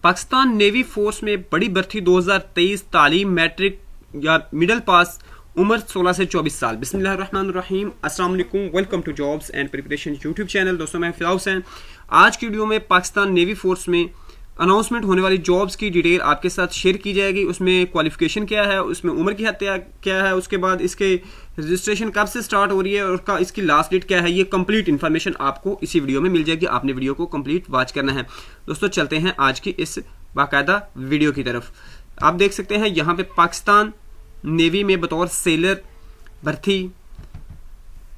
Pakistan navy force में बड़ी भर्ती 2023 तालीम मैट्रिक या मिडल पास उम्र 16 से 24 साल। बिस्मिल्लाहिर्रहमानिर्रहीम, अस्सलाम वालेकुम, welcome to jobs and preparation YouTube channel. दोस्तों मैं फिराउस हुसैन। आज की वीडियो में पाकिस्तान नेवी फोर्स में अनाउंसमेंट होने वाली जॉब्स की डिटेल आपके साथ शेयर की जाएगी। उसमें क्वालिफिकेशन क्या है, उसमें उम्र की हद क्या है, उसके बाद इसके रजिस्ट्रेशन कब से स्टार्ट हो रही है और इसकी लास्ट डेट क्या है, ये कंप्लीट इन्फॉर्मेशन आपको इसी वीडियो में मिल जाएगी। आपने वीडियो को कंप्लीट वॉच करना है। दोस्तों चलते हैं आज की इस बाकायदा वीडियो की तरफ। आप देख सकते हैं यहाँ पे पाकिस्तान नेवी में बतौर सेलर भर्ती,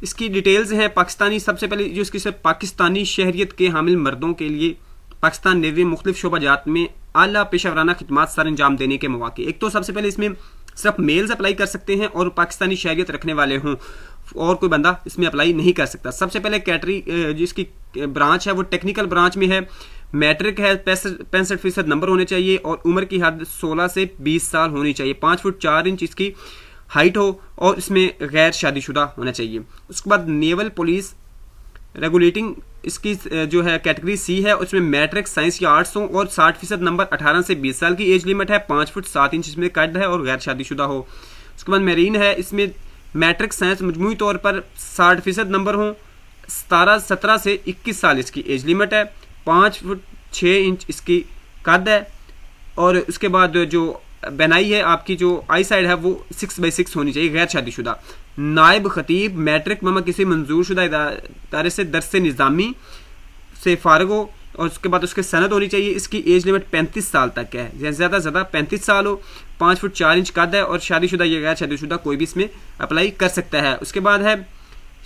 इसकी डिटेल्स हैं। पाकिस्तानी, सबसे पहले जो इसकी पाकिस्तानी शहरियत के हामिल मर्दों के लिए पाकिस्तान नेवी मुख्तलिफ शोबाजात में आला पेशावराना खिदमात सर अंजाम देने के मौके। एक तो सबसे पहले इसमें सिर्फ मेल्स अप्लाई कर सकते हैं और पाकिस्तानी शहरियत रखने वाले हों, और कोई बंदा इसमें अप्लाई नहीं कर सकता। सबसे पहले कैटेगरी जिसकी ब्रांच है वो टेक्निकल ब्रांच में है। मैट्रिक है, 65% नंबर होने चाहिए और उम्र की हद 16 से 20 साल होनी चाहिए। 5 फुट 4 इंच इसकी हाइट हो और इसमें गैर शादीशुदा होना चाहिए। उसके बाद नेवल पुलिस रेगुलेटिंग, इसकी जो है कैटेगरी सी है, उसमें मैट्रिक साइंस या आर्ट्स हो और 60% नंबर, 18 से 20 साल की एज लिमिट है, 5 फुट 7 इंच इसमें कद है और गैर शादीशुदा हो। उसके बाद मेरीन है, इसमें मैट्रिक साइंस मजमूई तौर पर 60% नंबर हो, 17 से 21 साल इसकी एज लिमिट है, 5 फुट 6 इंच इसकी कद है। और उसके बाद जो बनाई है, आपकी जो आई साइड है वो 6/6 होनी चाहिए, गैर शादीशुदा। नायब खतीब मैट्रिक ममा किसी मंजूर शुदा इदारे से दर्स निज़ामी से फारग हो और उसके बाद उसके सनद होनी चाहिए। इसकी एज लिमिट 35 साल तक है, ज़्यादा से ज़्यादा 35 साल हो, 5 फुट 4 इंच कद है और शादीशुदा या गैर शादीशुदा कोई भी इसमें अप्लाई कर सकता है। उसके बाद है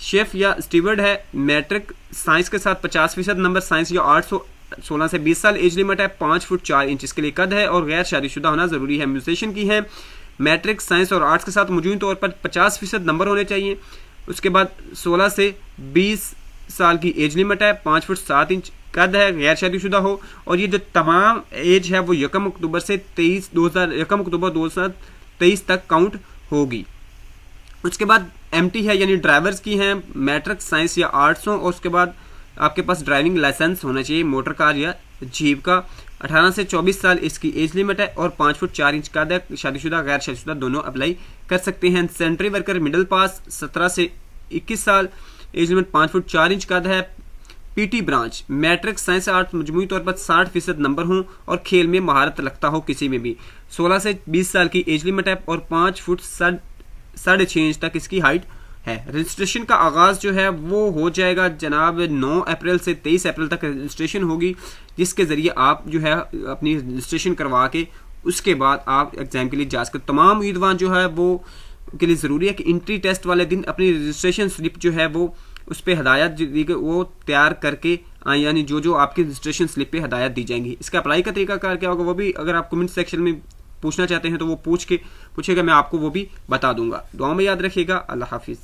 शेफ या स्टीवर्ड है, मैट्रिक साइंस के साथ 50% नंबर, साइंस या आर्ट्स हो, 16 से 20 साल एज लिमिट है, 5 फुट 4 इंच इसके लिए कद है और गैर शादीशुदा होना ज़रूरी है। म्यूजिशियन की है, मैट्रिक साइंस और आर्ट्स के साथ मौजूद तौर पर 50% नंबर होने चाहिए। उसके बाद 16 से 20 साल की एज लिमिट है, 5 फुट 7 इंच कद है, गैर शादीशुदा हो। और ये जो तमाम एज है वो 1 अक्टूबर से 1 अक्टूबर 2023 तक काउंट होगी। उसके बाद एमटी है, यानी ड्राइवर्स की हैं, मैट्रिक साइंस या आर्ट्स हो और उसके बाद आपके पास ड्राइविंग लाइसेंस होना चाहिए, मोटर कार या जीप का। 18 से 24 साल इसकी एज लिमिट है और 5 फुट 4 इंच कद है। शादीशुदा गैर शादीशुदा दोनों अप्लाई कर सकते हैं। सेंट्री वर्कर मिडिल पास, 17 से 21 साल एज लिमिट, 5 फुट 4 इंच कद है। PT branch matric science arts मजमूई तौर पर 60% नंबर हों और खेल में महारत रखता हो किसी में भी। 16 से 20 साल की एज लिमिट है और 5 फुट 6.5 इंच तक इसकी हाइट है। रजिस्ट्रेशन का आगाज जो है वो हो जाएगा जनाब 9 अप्रैल से 23 अप्रैल तक रजिस्ट्रेशन होगी, जिसके जरिए आप जो है अपनी रजिस्ट्रेशन करवा के उसके बाद आप एग्जाम के लिए जा सकते। तमाम उम्मीदवार जो है वो के लिए ज़रूरी है कि इंट्री टेस्ट वाले दिन अपनी रजिस्ट्रेशन स्लिप जो है वो उस पर हदायत वो तैयार करके आए, यानी जो आपकी रजिस्ट्रेशन स्लिप पे हदायत दी जाएंगी। इसका अप्लाई का तरीका कार क्या होगा वो भी अगर आप कमेंट सेक्शन में पूछना चाहते हैं तो वो पूछेगा, मैं आपको वो भी बता दूंगा। दुआ में याद रखिएगा। अल्लाह हाफिज़।